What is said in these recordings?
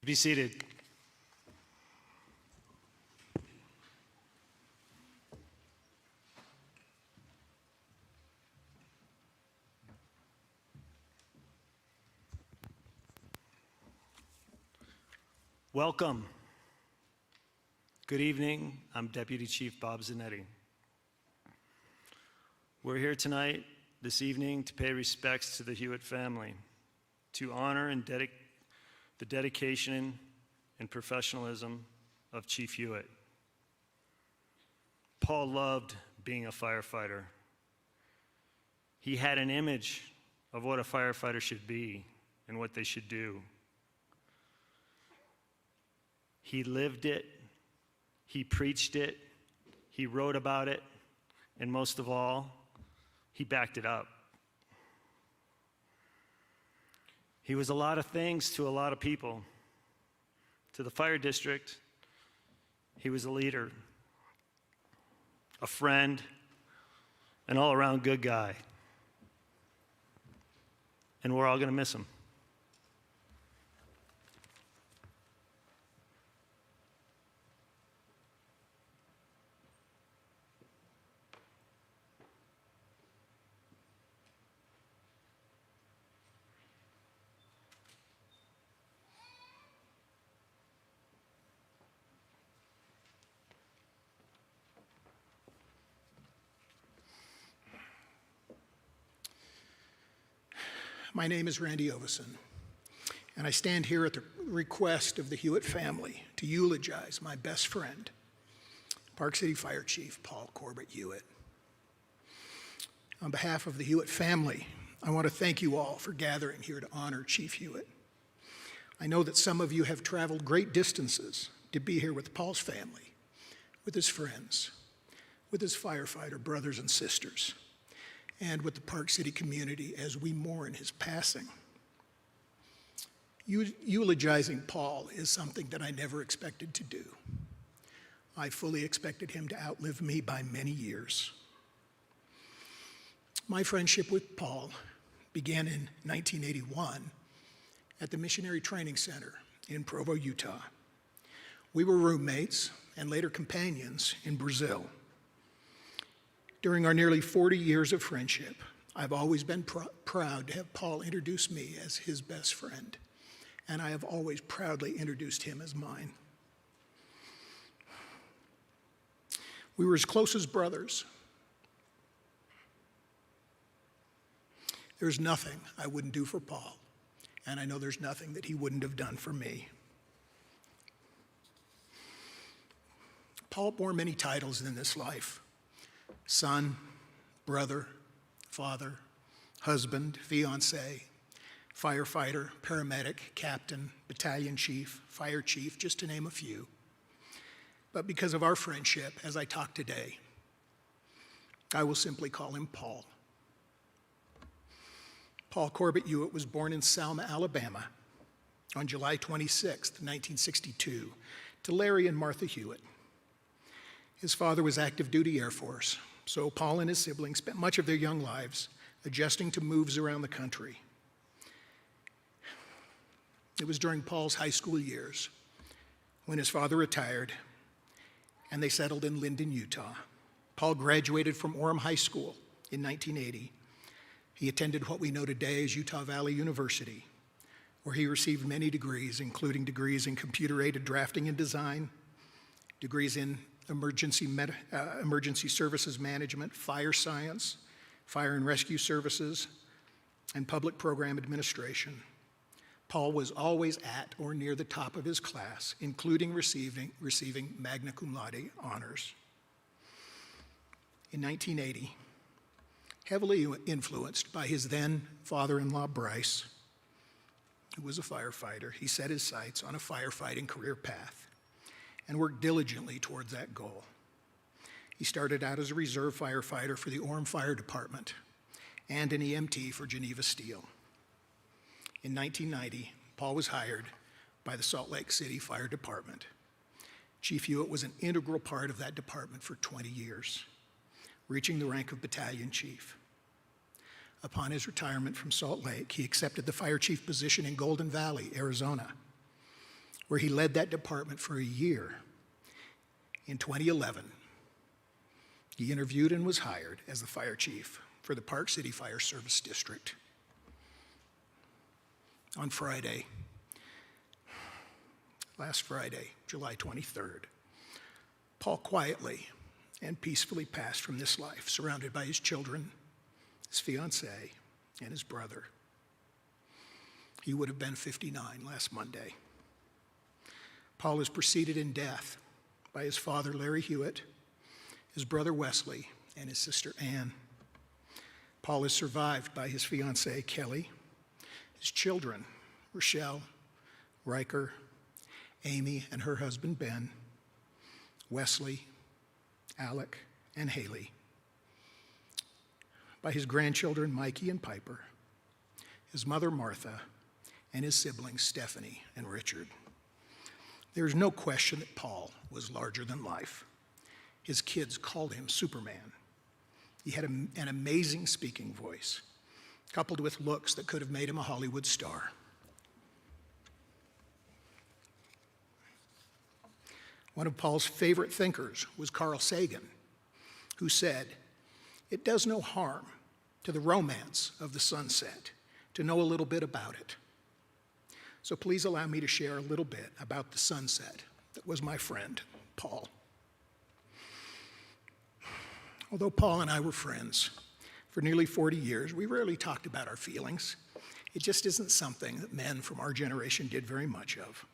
Be seated. Welcome. Good evening. I'm Deputy Chief Bob Zanetti. We're here tonight, this evening, to pay respects to the Hewitt family, to honor and the dedication and professionalism of Chief Hewitt. Paul loved being a firefighter. He had an image of what a firefighter should be and what they should do. He lived it, he preached it, he wrote about it, and most of all, he backed it up. He was a lot of things to a lot of people. To the fire district, he was a leader, a friend, an all-around good guy. And we're all going to miss him. My name is Randy Overson, and I stand here at the request of the Hewitt family to eulogize my best friend, Park City Fire Chief Paul Corbett Hewitt. On behalf of the Hewitt family, I want to thank you all for gathering here to honor Chief Hewitt. I know that some of you have traveled great distances to be here with Paul's family, with his friends, with his firefighter brothers and sisters, and with the Park City community as we mourn his passing. Eulogizing Paul is something that I never expected to do. I fully expected him to outlive me by many years. My friendship with Paul began in 1981 at the Missionary Training Center in Provo, Utah. We were roommates and later companions in Brazil. During our nearly 40 years of friendship, I've always been proud to have Paul introduce me as his best friend, and I have always proudly introduced him as mine. We were as close as brothers. There's nothing I wouldn't do for Paul, and I know there's nothing that he wouldn't have done for me. Paul bore many titles in this life: son, brother, father, husband, fiance, firefighter, paramedic, captain, battalion chief, fire chief, just to name a few. But because of our friendship, as I talk today, I will simply call him Paul. Paul Corbett Hewitt was born in Selma, Alabama on July 26, 1962, to Larry and Martha Hewitt. His father was active duty Air Force, so Paul and his siblings spent much of their young lives adjusting to moves around the country. It was during Paul's high school years when his father retired and they settled in Linden, Utah. Paul graduated from Orem High School in 1980. He attended what we know today as Utah Valley University, where he received many degrees, including degrees in computer-aided drafting and design, degrees in emergency services management, fire science, fire and rescue services, and public program administration. Paul was always at or near the top of his class, including receiving magna cum laude honors. In 1980, heavily influenced by his then father-in-law Bryce, who was a firefighter, he set his sights on a firefighting career path and worked diligently towards that goal. He started out as a reserve firefighter for the Orem Fire Department and an EMT for Geneva Steel. In 1990, Paul was hired by the Salt Lake City Fire Department. Chief Hewitt was an integral part of that department for 20 years, reaching the rank of battalion chief. Upon his retirement from Salt Lake, he accepted the fire chief position in Golden Valley, Arizona, where he led that department for a year. In 2011, he interviewed and was hired as the fire chief for the Park City Fire Service District. On Friday, last Friday, July 23rd, Paul quietly and peacefully passed from this life, surrounded by his children, his fiancée, and his brother. He would have been 59 last Monday. Paul is preceded in death by his father, Larry Hewitt, his brother, Wesley, and his sister, Ann. Paul is survived by his fiancée, Kelly, his children, Rochelle, Riker, Amy and her husband, Ben, Wesley, Alec, and Haley, by his grandchildren, Mikey and Piper, his mother, Martha, and his siblings, Stephanie and Richard. There is no question that Paul was larger than life. His kids called him Superman. He had an amazing speaking voice, coupled with looks that could have made him a Hollywood star. One of Paul's favorite thinkers was Carl Sagan, who said, "It does no harm to the romance of the sunset to know a little bit about it." So please allow me to share a little bit about the sunset that was my friend, Paul. Although Paul and I were friends for nearly 40 years, we rarely talked about our feelings. It just isn't something that men from our generation did very much of.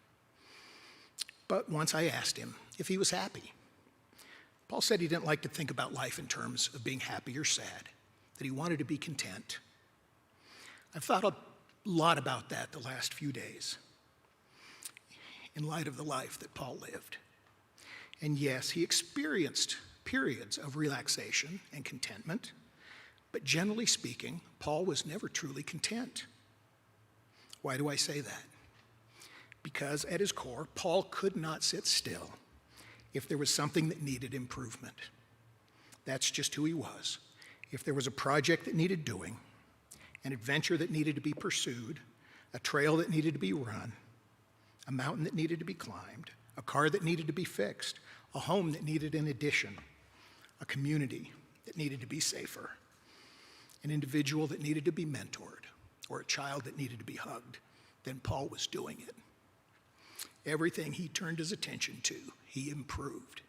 But once I asked him if he was happy. Paul said he didn't like to think about life in terms of being happy or sad, that he wanted to be content. I've thought a lot about that the last few days in light of the life that Paul lived. And yes, he experienced periods of relaxation and contentment, but generally speaking, Paul was never truly content. Why do I say that? Because at his core, Paul could not sit still if there was something that needed improvement. That's just who he was. If there was a project that needed doing, an adventure that needed to be pursued, a trail that needed to be run, a mountain that needed to be climbed, a car that needed to be fixed, a home that needed an addition, a community that needed to be safer, an individual that needed to be mentored, or a child that needed to be hugged, then Paul was doing it. Everything he turned his attention to, he improved.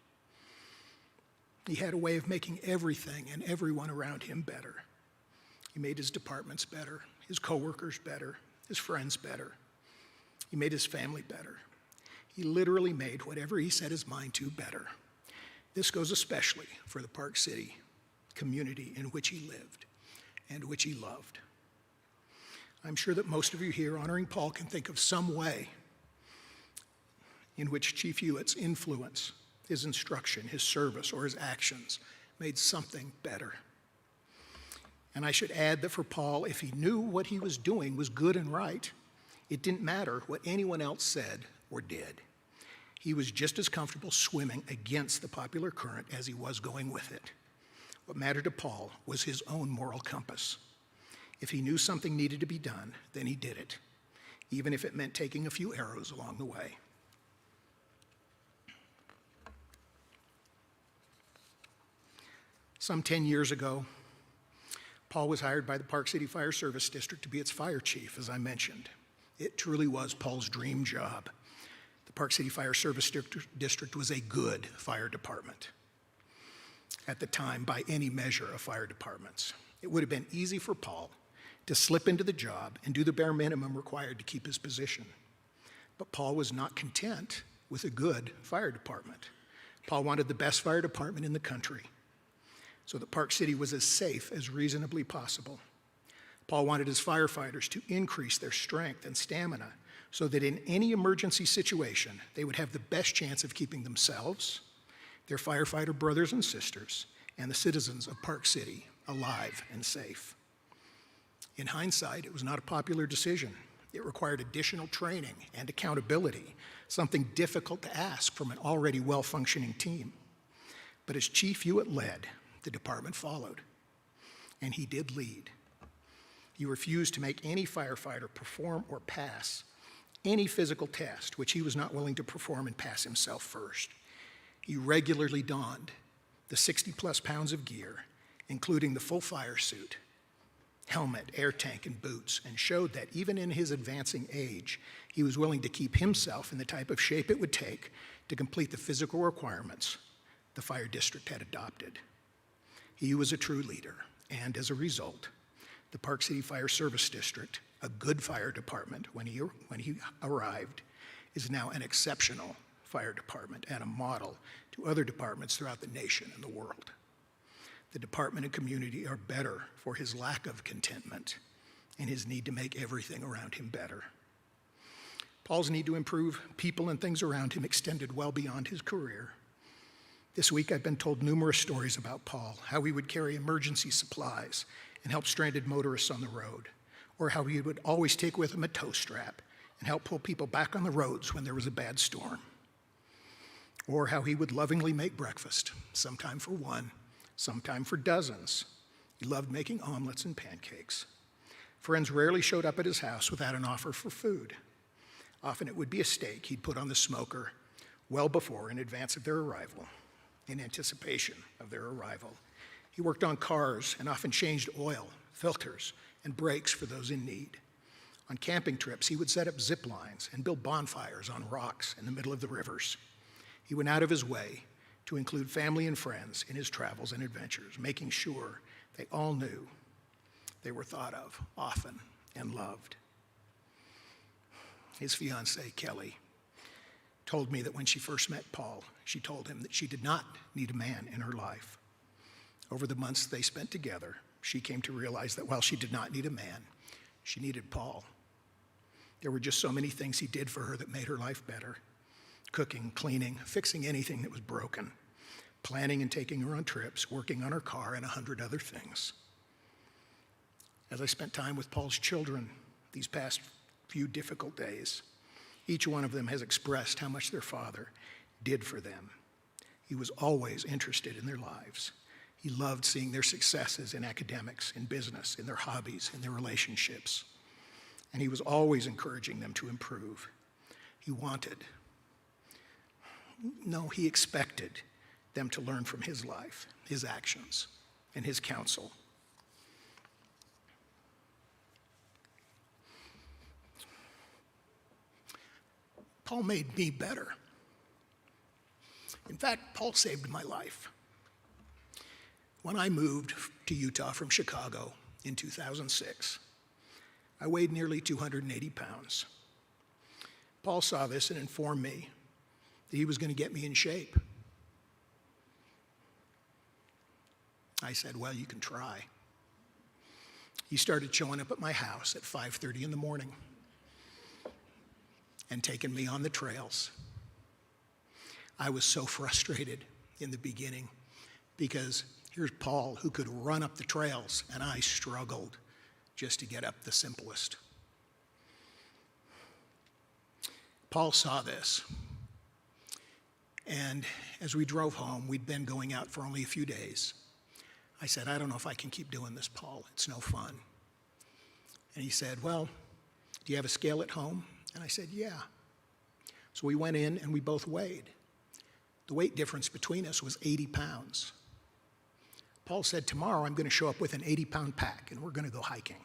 He had a way of making everything and everyone around him better. He made his departments better, his coworkers better, his friends better. He made his family better. He literally made whatever he set his mind to better. This goes especially for the Park City community in which he lived and which he loved. I'm sure that most of you here honoring Paul can think of some way in which Chief Hewitt's influence, his instruction, his service, or his actions made something better. And I should add that for Paul, if he knew what he was doing was good and right, it didn't matter what anyone else said or did. He was just as comfortable swimming against the popular current as he was going with it. What mattered to Paul was his own moral compass. If he knew something needed to be done, then he did it, even if it meant taking a few arrows along the way. Some 10 years ago, Paul was hired by the Park City Fire Service District to be its fire chief, as I mentioned. It truly was Paul's dream job. The Park City Fire Service District was a good fire department at the time by any measure of fire departments. It would have been easy for Paul to slip into the job and do the bare minimum required to keep his position. But Paul was not content with a good fire department. Paul wanted the best fire department in the country, so that Park City was as safe as reasonably possible. Paul wanted his firefighters to increase their strength and stamina so that in any emergency situation, they would have the best chance of keeping themselves, their firefighter brothers and sisters, and the citizens of Park City alive and safe. In hindsight, it was not a popular decision. It required additional training and accountability, something difficult to ask from an already well-functioning team. But as Chief Hewitt led, the department followed, and he did lead. He refused to make any firefighter perform or pass any physical test which he was not willing to perform and pass himself first. He regularly donned the 60-plus pounds of gear, including the full fire suit, helmet, air tank, and boots, and showed that even in his advancing age, he was willing to keep himself in the type of shape it would take to complete the physical requirements the fire district had adopted. He was a true leader, and as a result, the Park City Fire Service District, a good fire department when he arrived, is now an exceptional fire department and a model to other departments throughout the nation and the world. The department and community are better for his lack of contentment and his need to make everything around him better. Paul's need to improve people and things around him extended well beyond his career. This week I've been told numerous stories about Paul, how he would carry emergency supplies and help stranded motorists on the road, or how he would always take with him a tow strap and help pull people back on the roads when there was a bad storm, or how he would lovingly make breakfast, sometime for one, sometime for dozens. He loved making omelets and pancakes. Friends rarely showed up at his house without an offer for food. Often it would be a steak he'd put on the smoker well before, in advance of their arrival, in anticipation of their arrival. He worked on cars and often changed oil, filters, and brakes for those in need. On camping trips, he would set up zip lines and build bonfires on rocks in the middle of the rivers. He went out of his way to include family and friends in his travels and adventures, making sure they all knew they were thought of often and loved. His fiancée, Kelly, told me that when she first met Paul, she told him that she did not need a man in her life. Over the months they spent together, she came to realize that while she did not need a man, she needed Paul. There were just so many things he did for her that made her life better. Cooking, cleaning, fixing anything that was broken, planning and taking her on trips, working on her car, and 100 other things. As I spent time with Paul's children these past few difficult days, each one of them has expressed how much their father did for them. He was always interested in their lives. He loved seeing their successes in academics, in business, in their hobbies, in their relationships. And he was always encouraging them to improve. He expected them to learn from his life, his actions, and his counsel. Paul made me better. In fact, Paul saved my life. When I moved to Utah from Chicago in 2006, I weighed nearly 280 pounds. Paul saw this and informed me that he was going to get me in shape. I said, well, you can try. He started showing up at my house at 5:30 in the morning and taking me on the trails. I was so frustrated in the beginning because here's Paul who could run up the trails, and I struggled just to get up the simplest. Paul saw this, and as we drove home, we'd been going out for only a few days. I said, I don't know if I can keep doing this, Paul. It's no fun. And he said, well, do you have a scale at home? And I said, yeah. So we went in and we both weighed. The weight difference between us was 80 pounds. Paul said, tomorrow I'm going to show up with an 80-pound pack and we're going to go hiking.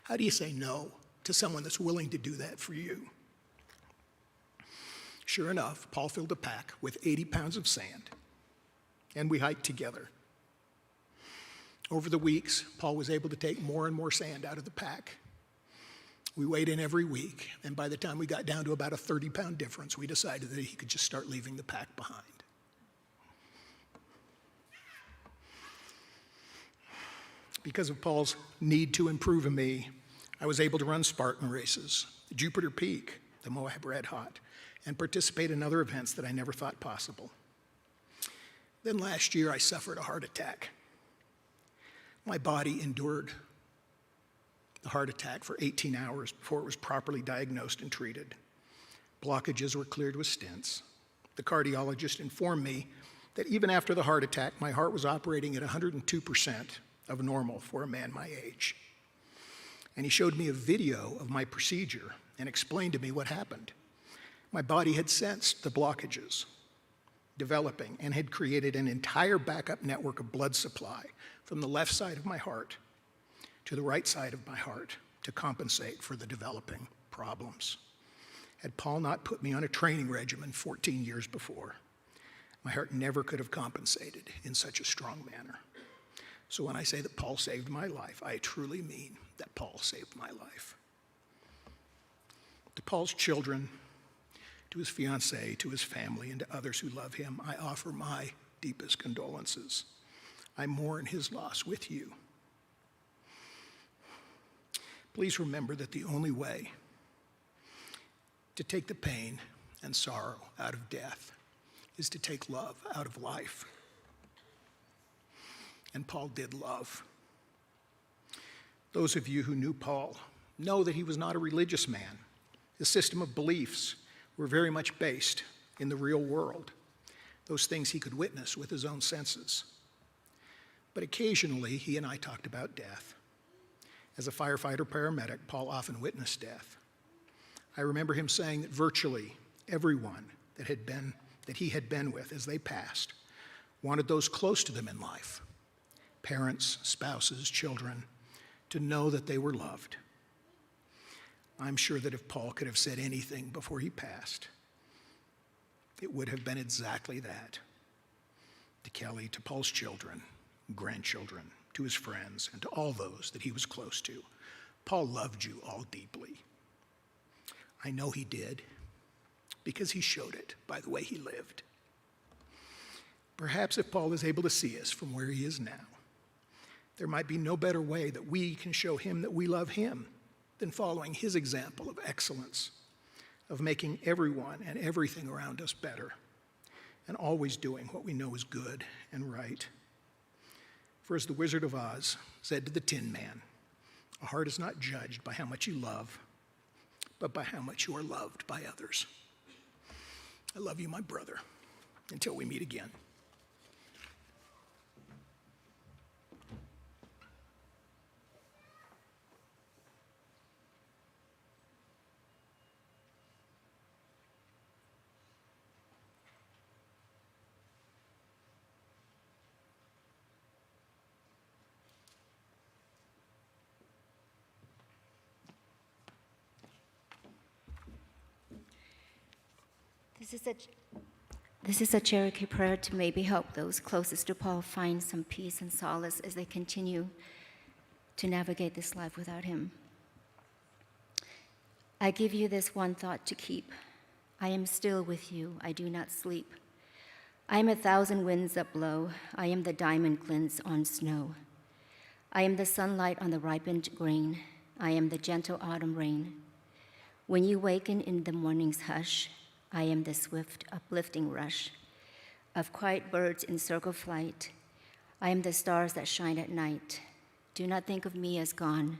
How do you say no to someone that's willing to do that for you? Sure enough, Paul filled a pack with 80 pounds of sand, and we hiked together. Over the weeks, Paul was able to take more and more sand out of the pack. We weighed in every week, and by the time we got down to about a 30-pound difference, we decided that he could just start leaving the pack behind. Because of Paul's need to improve in me, I was able to run Spartan races, the Jupiter Peak, the Moab Red Hot, and participate in other events that I never thought possible. Then last year, I suffered a heart attack. My body endured the heart attack for 18 hours before it was properly diagnosed and treated. Blockages were cleared with stents. The cardiologist informed me that even after the heart attack, my heart was operating at 102% of normal for a man my age. And he showed me a video of my procedure and explained to me what happened. My body had sensed the blockages developing and had created an entire backup network of blood supply from the left side of my heart to the right side of my heart to compensate for the developing problems. Had Paul not put me on a training regimen 14 years before, my heart never could have compensated in such a strong manner. So when I say that Paul saved my life, I truly mean that Paul saved my life. To Paul's children, to his fiancée, to his family, and to others who love him, I offer my deepest condolences. I mourn his loss with you. Please remember that the only way to take the pain and sorrow out of death is to take love out of life. And Paul did love. Those of you who knew Paul know that he was not a religious man. His system of beliefs were very much based in the real world, those things he could witness with his own senses. But occasionally, he and I talked about death. As a firefighter paramedic, Paul often witnessed death. I remember him saying that virtually everyone that he had been with as they passed wanted those close to them in life, parents, spouses, children, to know that they were loved. I'm sure that if Paul could have said anything before he passed, it would have been exactly that. To Kelly, to Paul's children, grandchildren, to his friends, and to all those that he was close to. Paul loved you all deeply. I know he did, because he showed it by the way he lived. Perhaps if Paul is able to see us from where he is now, there might be no better way that we can show him that we love him than following his example of excellence, of making everyone and everything around us better, and always doing what we know is good and right. For as the Wizard of Oz said to the Tin Man, a heart is not judged by how much you love, but by how much you are loved by others. I love you, my brother, until we meet again. This is a Cherokee prayer to maybe help those closest to Paul find some peace and solace as they continue to navigate this life without him. I give you this one thought to keep. I am still with you. I do not sleep. I am 1,000 winds that blow. I am the diamond glints on snow. I am the sunlight on the ripened grain. I am the gentle autumn rain. When you waken in the morning's hush, I am the swift, uplifting rush of quiet birds in circle flight. I am the stars that shine at night. Do not think of me as gone.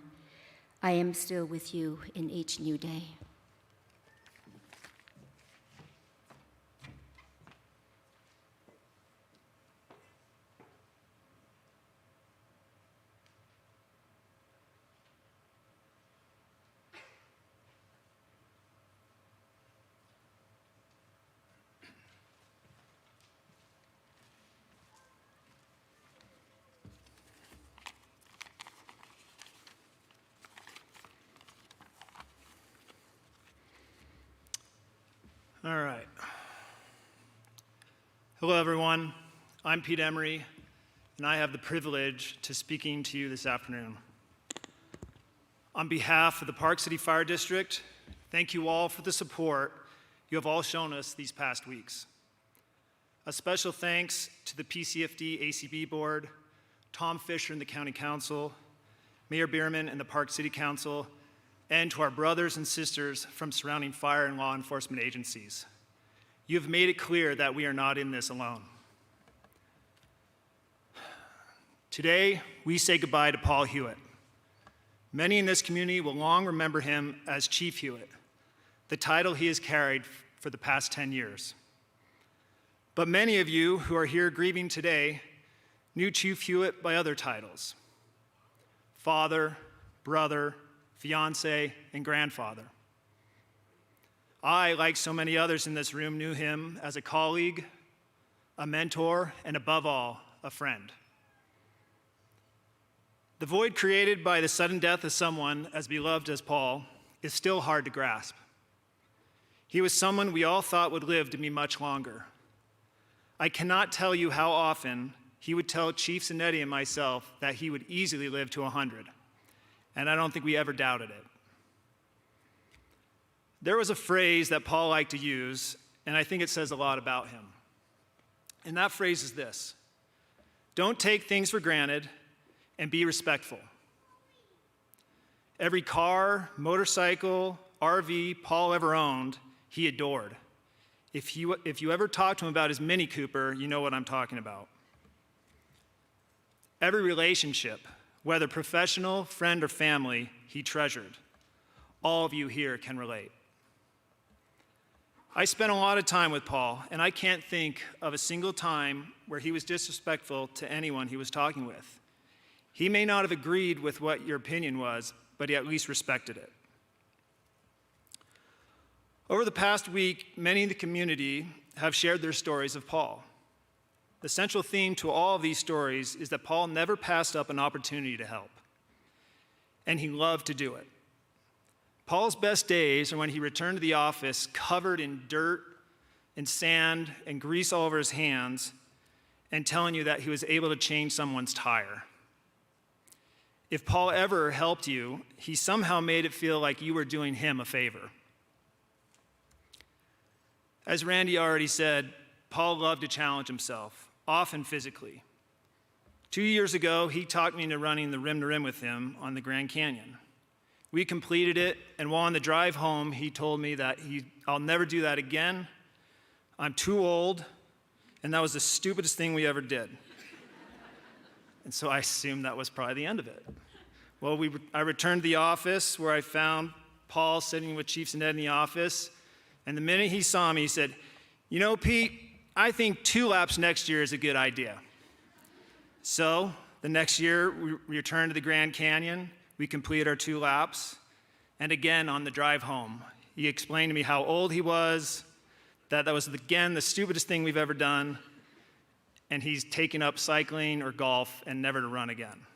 I am still with you in each new day. All right. Hello, everyone. I'm Pete Emery, and I have the privilege to speaking to you this afternoon. On behalf of the Park City Fire District, thank you all for the support you have all shown us these past weeks. A special thanks to the PCFD ACB Board, Tom Fisher and the County Council, Mayor Bierman and the Park City Council, and to our brothers and sisters from surrounding fire and law enforcement agencies. You have made it clear that we are not in this alone. Today, we say goodbye to Paul Hewitt. Many in this community will long remember him as Chief Hewitt, the title he has carried for the past 10 years. But many of you who are here grieving today knew Chief Hewitt by other titles: father, brother, fiance, and grandfather. I, like so many others in this room, knew him as a colleague, a mentor, and above all, a friend. The void created by the sudden death of someone as beloved as Paul is still hard to grasp. He was someone we all thought would live to be much longer. I cannot tell you how often he would tell Chief Zanetti and myself that he would easily live to 100, and I don't think we ever doubted it. There was a phrase that Paul liked to use, and I think it says a lot about him. And that phrase is this: don't take things for granted and be respectful. Every car, motorcycle, RV Paul ever owned, he adored. If you ever talk to him about his Mini Cooper, you know what I'm talking about. Every relationship, whether professional, friend, or family, he treasured. All of you here can relate. I spent a lot of time with Paul, and I can't think of a single time where he was disrespectful to anyone he was talking with. He may not have agreed with what your opinion was, but he at least respected it. Over the past week, many in the community have shared their stories of Paul. The central theme to all of these stories is that Paul never passed up an opportunity to help, and he loved to do it. Paul's best days are when he returned to the office covered in dirt and sand and grease all over his hands and telling you that he was able to change someone's tire. If Paul ever helped you, he somehow made it feel like you were doing him a favor. As Randy already said, Paul loved to challenge himself, often physically. 2 years ago, he talked me into running the rim to rim with him on the Grand Canyon. We completed it, and while on the drive home, he told me that I'll never do that again. I'm too old, and that was the stupidest thing we ever did. And so I assumed that was probably the end of it. Well, I returned to the office where I found Paul sitting with Chief Zanetti in the office, and the minute he saw me, he said, "You know, Pete, I think 2 laps next year is a good idea." So the next year, we returned to the Grand Canyon. We completed our 2 laps. And again, on the drive home, he explained to me how old he was, that was, again, the stupidest thing we've ever done, and he's taken up cycling or golf and never to run again.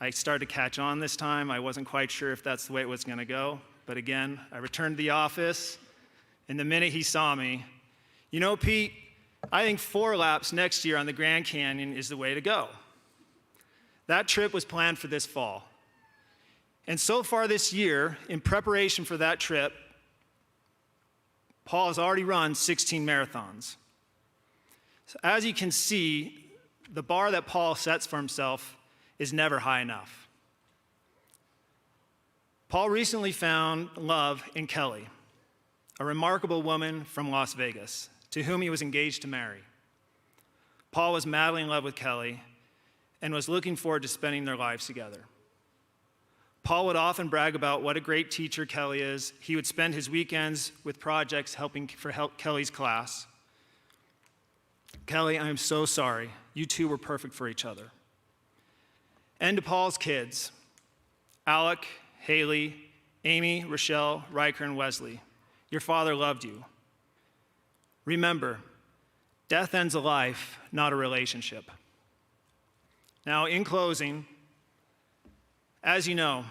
I started to catch on this time. I wasn't quite sure if that's the way it was going to go. But again, I returned to the office, and the minute he saw me, "You know, Pete, I think 4 laps next year on the Grand Canyon is the way to go." That trip was planned for this fall. And so far this year, in preparation for that trip, Paul has already run 16 marathons. So as you can see, the bar that Paul sets for himself is never high enough. Paul recently found love in Kelly, a remarkable woman from Las Vegas, to whom he was engaged to marry. Paul was madly in love with Kelly and was looking forward to spending their lives together. Paul would often brag about what a great teacher Kelly is. He would spend his weekends with projects helping Kelly's class. "Kelly, I am so sorry. You two were perfect for each other." And to Paul's kids, Alec, Haley, Amy, Rochelle, Riker, and Wesley, your father loved you. Remember, death ends a life, not a relationship. Now, in closing, as you know,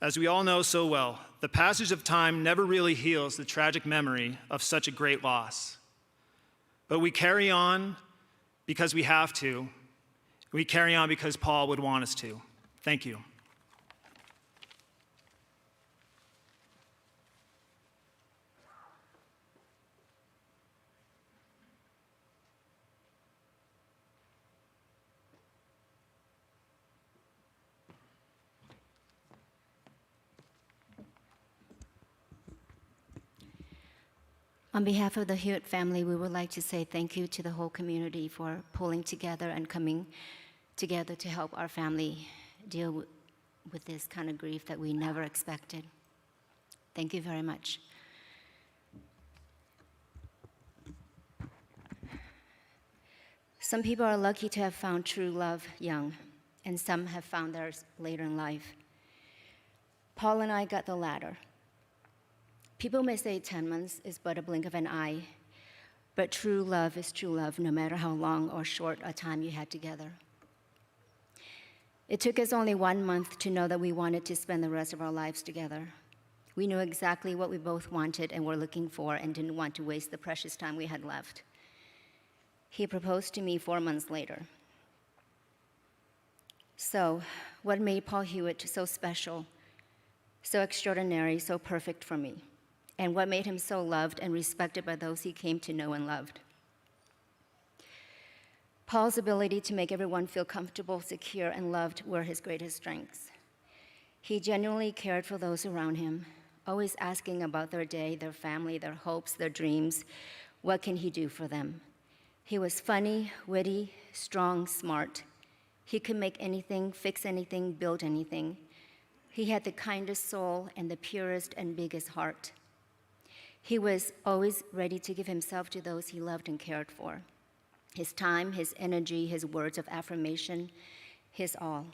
as we all know so well, the passage of time never really heals the tragic memory of such a great loss. But we carry on because we have to. We carry on because Paul would want us to. Thank you. On behalf of the Hewitt family, we would like to say thank you to the whole community for pulling together and coming together to help our family deal with this kind of grief that we never expected. Thank you very much. Some people are lucky to have found true love young, and some have found theirs later in life. Paul and I got the latter. People may say 10 months is but a blink of an eye, but true love is true love no matter how long or short a time you had together. It took us only 1 month to know that we wanted to spend the rest of our lives together. We knew exactly what we both wanted and were looking for and didn't want to waste the precious time we had left. He proposed to me 4 months later. So, what made Paul Hewitt so special, so extraordinary, so perfect for me? And what made him so loved and respected by those he came to know and loved? Paul's ability to make everyone feel comfortable, secure, and loved were his greatest strengths. He genuinely cared for those around him, always asking about their day, their family, their hopes, their dreams. What can he do for them? He was funny, witty, strong, smart. He could make anything, fix anything, build anything. He had the kindest soul and the purest and biggest heart. He was always ready to give himself to those he loved and cared for. His time, his energy, his words of affirmation, his all.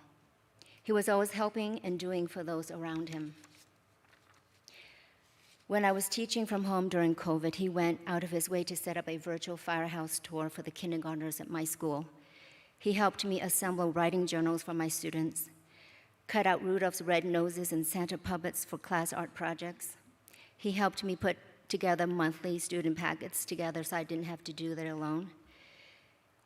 He was always helping and doing for those around him. When I was teaching from home during COVID, he went out of his way to set up a virtual firehouse tour for the kindergartners at my school. He helped me assemble writing journals for my students, cut out Rudolph's red noses and Santa puppets for class art projects. He helped me put together monthly student packets together so I didn't have to do that alone.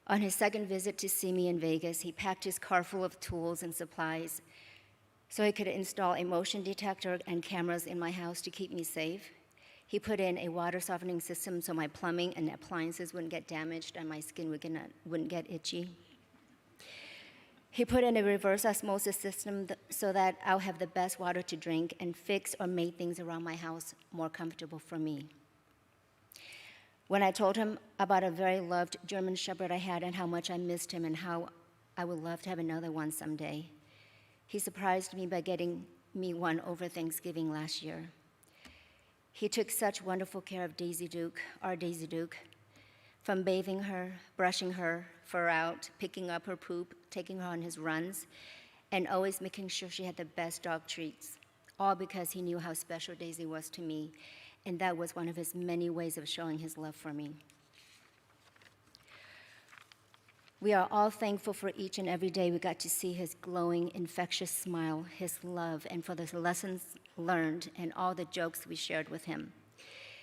On his second visit to see me in Vegas, he packed his car full of tools and supplies so he could install a motion detector and cameras in my house to keep me safe. He put in a water softening system so my plumbing and appliances wouldn't get damaged and my skin wouldn't get itchy. He put in a reverse osmosis system so that I'll have the best water to drink and fix or make things around my house more comfortable for me. When I told him about a very loved German Shepherd I had and how much I missed him and how I would love to have another one someday, he surprised me by getting me one over Thanksgiving last year. He took such wonderful care of Daisy Duke, our Daisy Duke, from bathing her, brushing her fur out, picking up her poop, taking her on his runs, and always making sure she had the best dog treats, all because he knew how special Daisy was to me, and that was one of his many ways of showing his love for me. We are all thankful for each and every day we got to see his glowing, infectious smile, his love, and for the lessons learned and all the jokes we shared with him.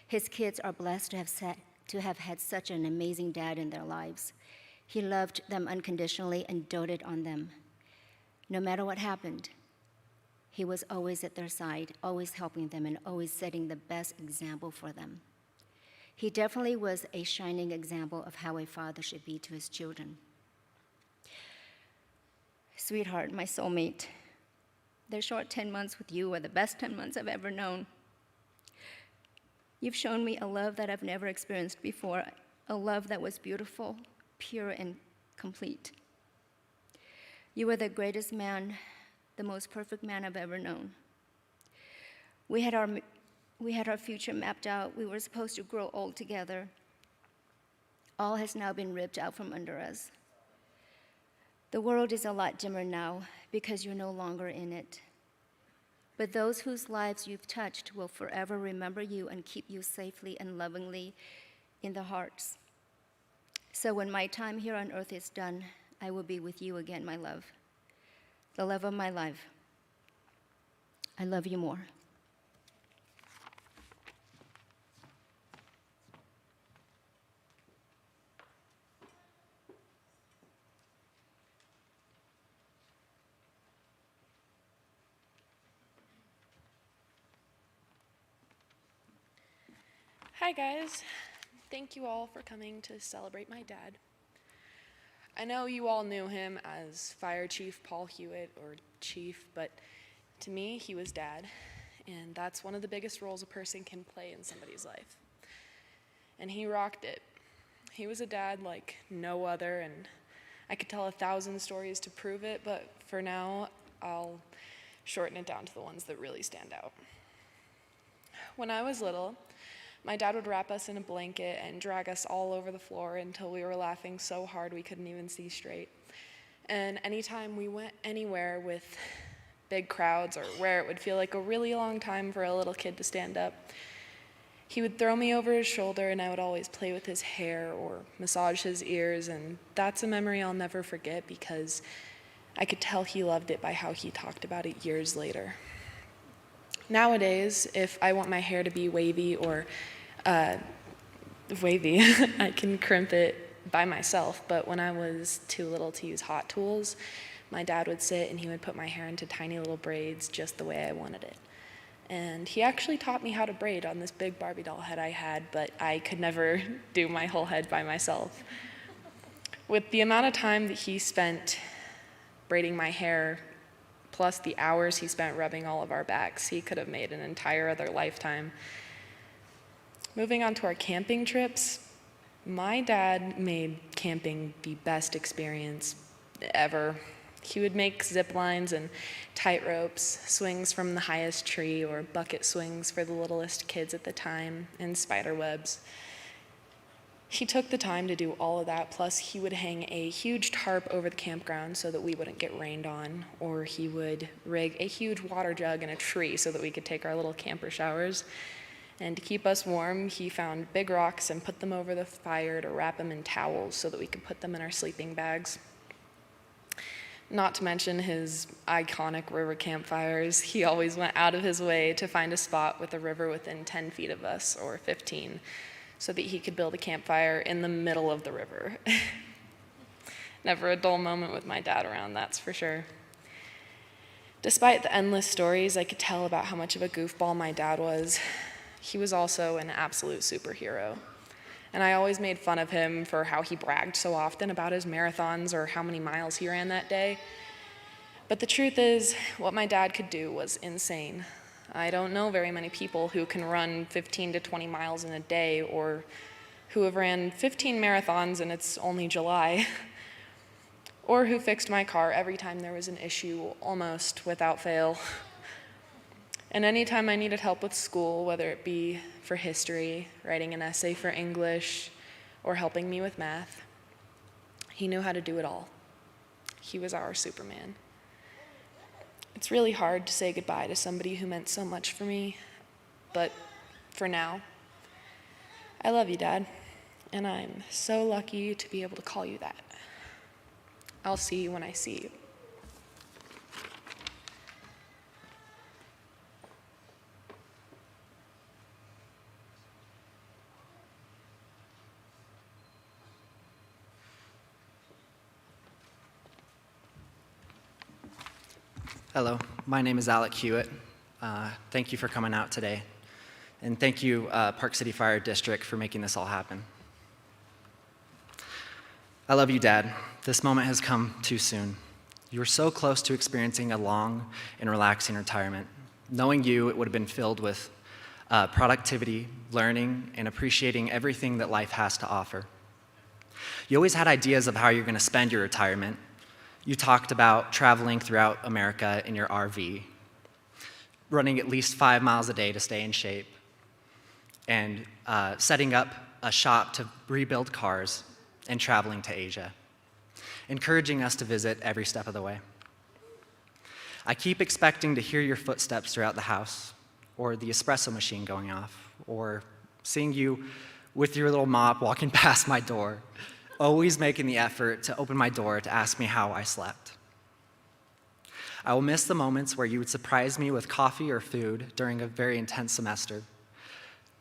His kids are blessed to have had such an amazing dad in their lives. He loved them unconditionally and doted on them. No matter what happened, he was always at their side, always helping them, and always setting the best example for them. He definitely was a shining example of how a father should be to his children. Sweetheart, my soulmate, the short 10 months with you are the best 10 months I've ever known. You've shown me a love that I've never experienced before, a love that was beautiful, pure, and complete. You were the greatest man, the most perfect man I've ever known. We had our future mapped out. We were supposed to grow old together. All has now been ripped out from under us. The world is a lot dimmer now because you're no longer in it. But those whose lives you've touched will forever remember you and keep you safely and lovingly in their hearts. So when my time here on earth is done, I will be with you again, my love, the love of my life. I love you more. Hi guys, thank you all for coming to celebrate my dad. I know you all knew him as Fire Chief Paul Hewitt, or Chief, but to me he was Dad, and that's one of the biggest roles a person can play in somebody's life. And he rocked it. He was a dad like no other, and I could tell 1,000 stories to prove it, but for now I'll shorten it down to the ones that really stand out. When I was little, My dad would wrap us in a blanket and drag us all over the floor until we were laughing so hard we couldn't even see straight. And anytime we went anywhere with big crowds or where it would feel like a really long time for a little kid to stand up, he would throw me over his shoulder and I would always play with his hair or massage his ears, and that's a memory I'll never forget because I could tell he loved it by how he talked about it years later. Nowadays, if I want my hair to be wavy or wavy, I can crimp it by myself, but when I was too little to use hot tools, my dad would sit and he would put my hair into tiny little braids just the way I wanted it. And he actually taught me how to braid on this big Barbie doll head I had, but I could never do my whole head by myself. With the amount of time that he spent braiding my hair, plus the hours he spent rubbing all of our backs, he could have made an entire other lifetime. Moving on to our camping trips, my dad made camping the best experience ever. He would make zip lines and tight ropes, swings from the highest tree, or bucket swings for the littlest kids at the time, and spider webs. He took the time to do all of that, plus he would hang a huge tarp over the campground so that we wouldn't get rained on, or he would rig a huge water jug in a tree so that we could take our little camper showers. And to keep us warm, he found big rocks and put them over the fire to wrap them in towels so that we could put them in our sleeping bags. Not to mention his iconic river campfires. He always went out of his way to find a spot with a river within 10 feet of us, or 15, so that he could build a campfire in the middle of the river. Never a dull moment with my dad around, that's for sure. Despite the endless stories I could tell about how much of a goofball my dad was, he was also an absolute superhero. And I always made fun of him for how he bragged so often about his marathons or how many miles he ran that day. But the truth is, what my dad could do was insane. I don't know very many people who can run 15 to 20 miles in a day, or who have ran 15 marathons and it's only July, or who fixed my car every time there was an issue, almost without fail. And anytime I needed help with school, whether it be for history, writing an essay for English, or helping me with math, he knew how to do it all. He was our Superman. It's really hard to say goodbye to somebody who meant so much for me, but for now, I love you, Dad, and I'm so lucky to be able to call you that. I'll see you when I see you. Hello, my name is Alec Hewitt. Thank you for coming out today. And thank you, Park City Fire District, for making this all happen. I love you, Dad. This moment has come too soon. You were so close to experiencing a long and relaxing retirement. Knowing you, it would have been filled with productivity, learning, and appreciating everything that life has to offer. You always had ideas of how you're going to spend your retirement. You talked about traveling throughout America in your RV, running at least 5 miles a day to stay in shape, and setting up a shop to rebuild cars and traveling to Asia, encouraging us to visit every step of the way. I keep expecting to hear your footsteps throughout the house, or the espresso machine going off, or seeing you with your little mop walking past my door, always making the effort to open my door to ask me how I slept. I will miss the moments where you would surprise me with coffee or food during a very intense semester.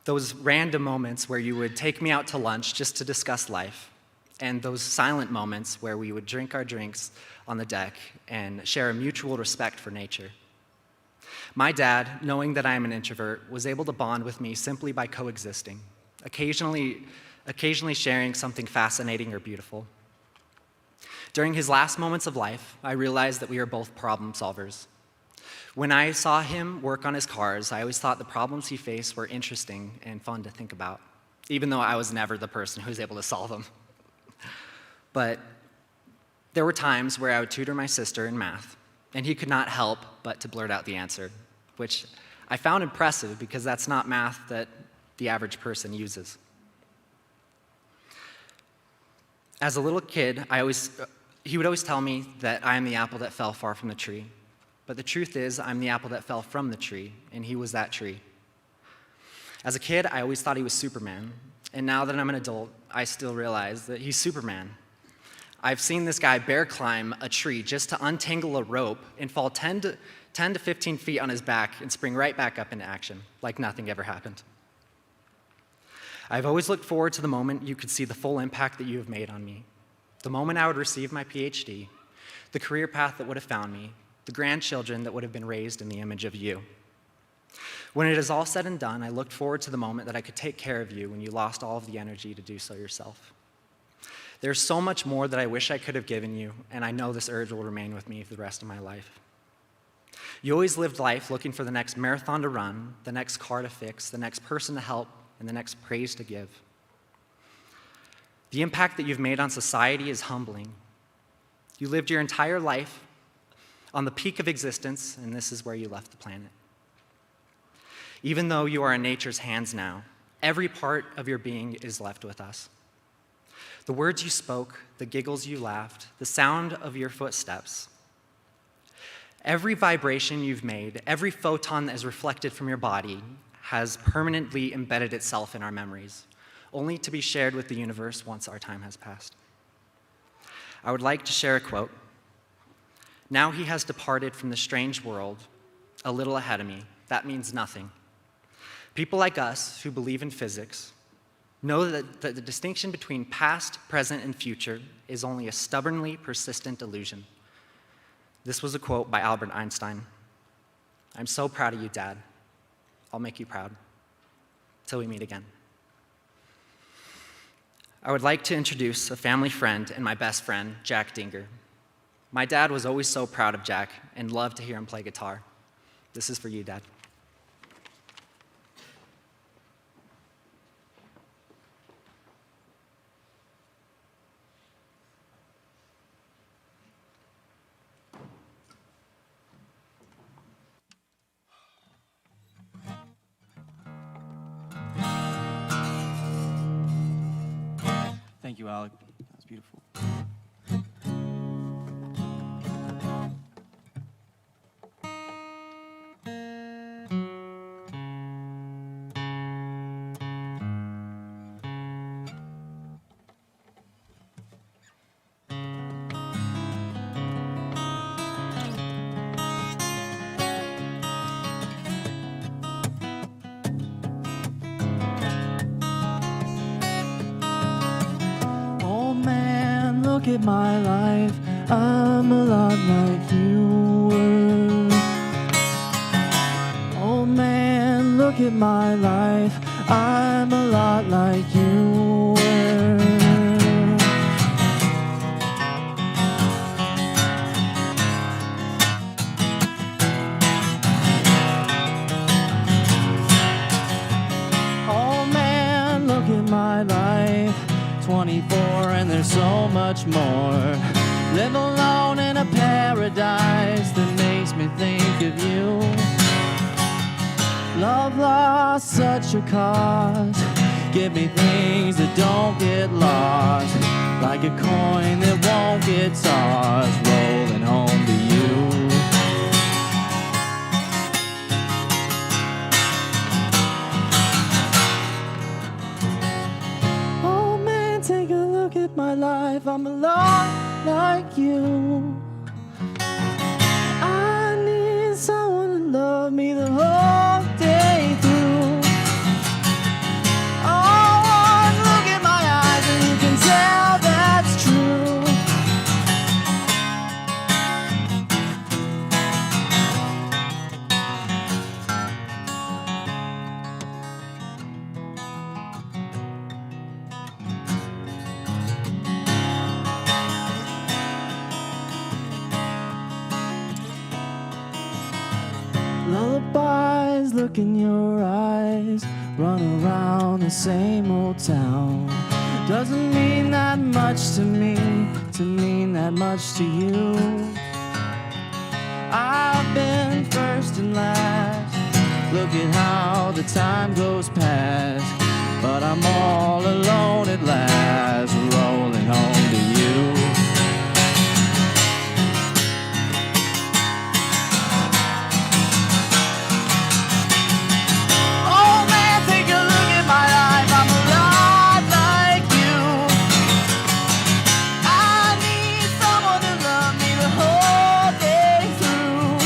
Those random moments where you would take me out to lunch just to discuss life, and those silent moments where we would drink our drinks on the deck and share a mutual respect for nature. My dad, knowing that I am an introvert, was able to bond with me simply by coexisting, occasionally sharing something fascinating or beautiful. During his last moments of life, I realized that we are both problem solvers. When I saw him work on his cars, I always thought the problems he faced were interesting and fun to think about, even though I was never the person who was able to solve them. But there were times where I would tutor my sister in math, and he could not help but to blurt out the answer, which I found impressive because that's not math that the average person uses. As a little kid, he would always tell me that I am the apple that fell far from the tree. But the truth is, I'm the apple that fell from the tree, and he was that tree. As a kid, I always thought he was Superman. And now that I'm an adult, I still realize that he's Superman. I've seen this guy bear climb a tree just to untangle a rope and fall 10 to 15 feet on his back and spring right back up into action, like nothing ever happened. I've always looked forward to the moment you could see the full impact that you have made on me. The moment I would receive my PhD, the career path that would have found me, the grandchildren that would have been raised in the image of you. When it is all said and done, I looked forward to the moment that I could take care of you when you lost all of the energy to do so yourself. There's so much more that I wish I could have given you, and I know this urge will remain with me for the rest of my life. You always lived life looking for the next marathon to run, the next car to fix, the next person to help, and the next praise to give. The impact that you've made on society is humbling. You lived your entire life on the peak of existence, and this is where you left the planet. Even though you are in nature's hands now, every part of your being is left with us. The words you spoke, the giggles you laughed, the sound of your footsteps, every vibration you've made, every photon that is reflected from your body has permanently embedded itself in our memories, only to be shared with the universe once our time has passed. I would like to share a quote. Now he has departed from the strange world, a little ahead of me. That means nothing. People like us who believe in physics know that the distinction between past, present, and future is only a stubbornly persistent illusion. This was a quote by Albert Einstein. I'm so proud of you, Dad. I'll make you proud. Till we meet again. I would like to introduce a family friend and my best friend, Jack Dinger. My dad was always so proud of Jack and loved to hear him play guitar. This is for you, Dad. Thank you, Alec. That was beautiful. Look at my life, I'm a lot like you were. Oh man, look at my life, I'm a lot like you were. Oh man, look at my life, 24 and there's so much more. Live alone in a paradise that makes me think of you. Love lost such a cost. Give me things that don't get lost, like a coin that won't get tossed, rolling home to you. Take a look at my life, I'm a lot like you. I need someone to love me the whole day through. Oh, look at my eyes and you can tell that's true. Lullabies look in your eyes, run around the same old town. Doesn't mean that much to me, to mean that much to you. I've been first and last, look at how the time goes past, but I'm all alone at last, rolling home to you. Oh man, take a look at my life, I'm a lot like you. I need someone to love me the whole day through.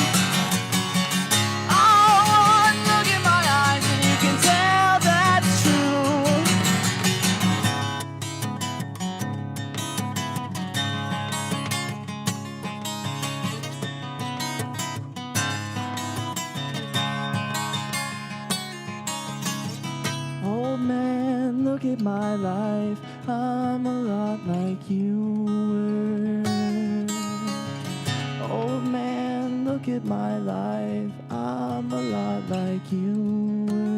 Oh, one look in my eyes and you can tell that's true. Old man, look at my life, I'm a lot like you were. Old man, look at my life, I'm a lot like you were.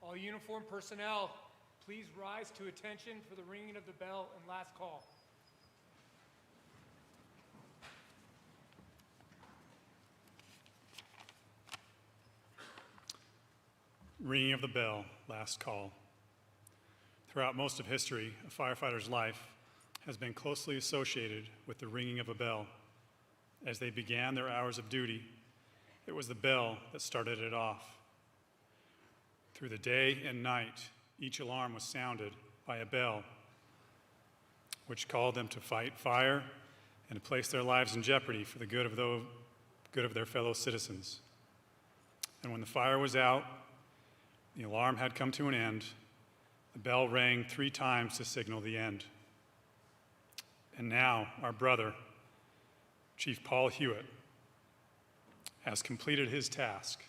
All uniformed personnel, please rise to attention for the ringing of the bell and last call. Ringing of the bell, last call. Throughout most of history, a firefighter's life has been closely associated with the ringing of a bell. As they began their hours of duty, it was the bell that started it off. Through the day and night, each alarm was sounded by a bell, which called them to fight fire and to place their lives in jeopardy for the good of their fellow citizens. And when the fire was out, the alarm had come to an end, the bell rang 3 times to signal the end. And now our brother, Chief Paul Hewitt, has completed his task.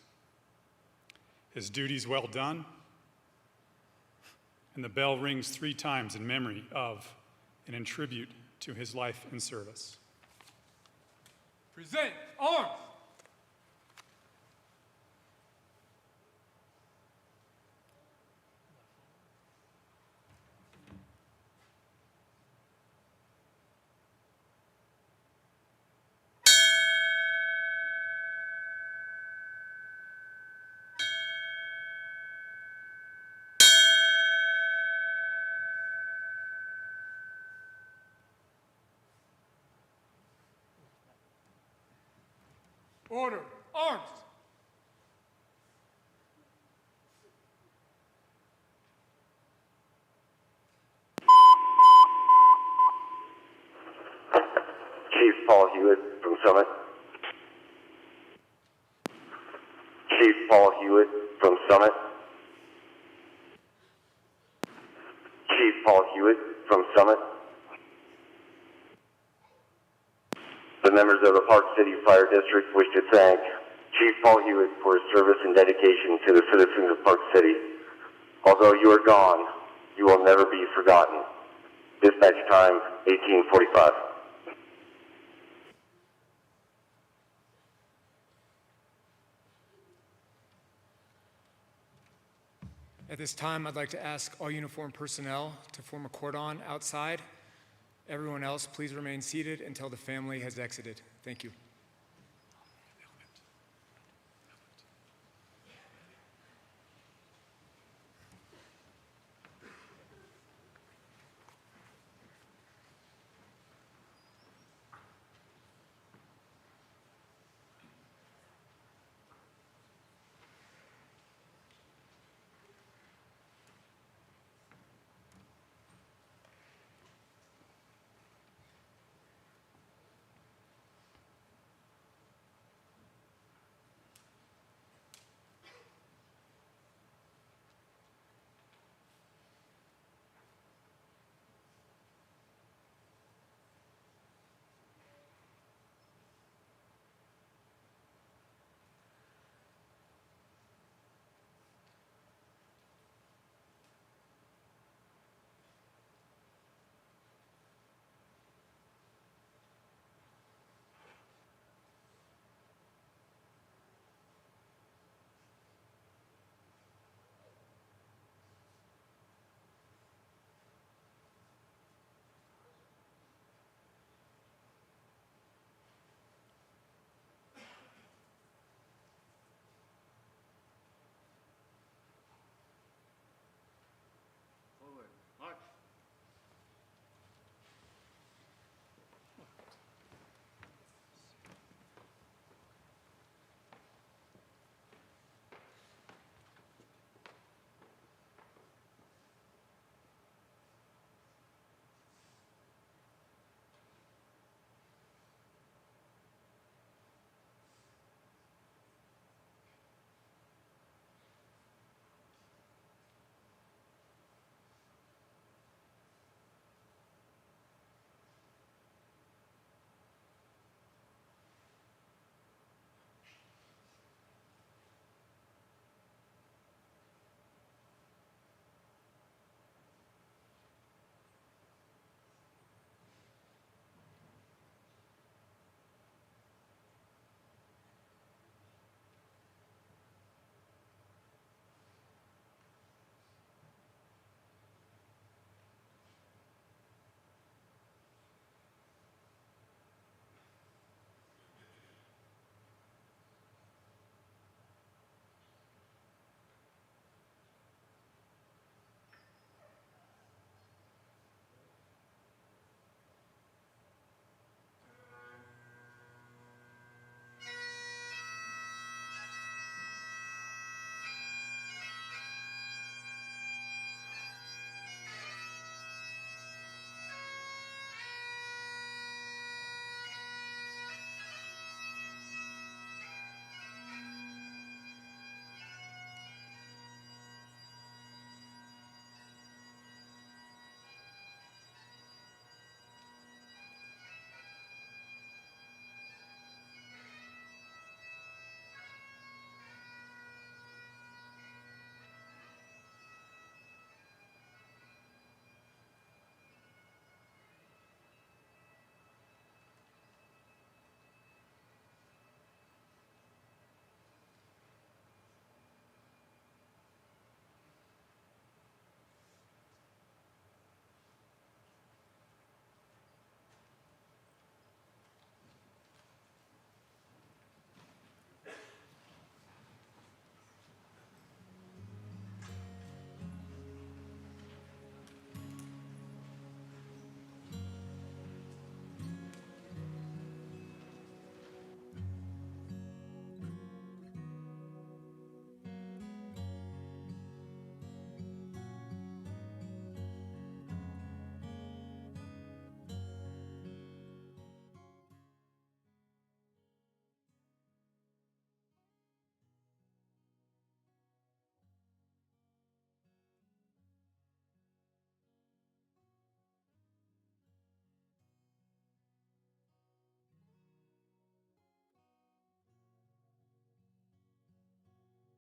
His duty's well done, and the bell rings 3 times in memory of and in tribute to his life and service. Present arms. Order, arms! Chief Paul Hewitt from Summit. Chief Paul Hewitt from Summit. Chief Paul Hewitt from Summit. The members of the Park City Fire District wish to thank Chief Paul Hewitt for his service and dedication to the citizens of Park City. Although you are gone, you will never be forgotten. Dispatch time, 1845. At this time, I'd like to ask all uniformed personnel to form a cordon outside. Everyone else, please remain seated until the family has exited. Thank you.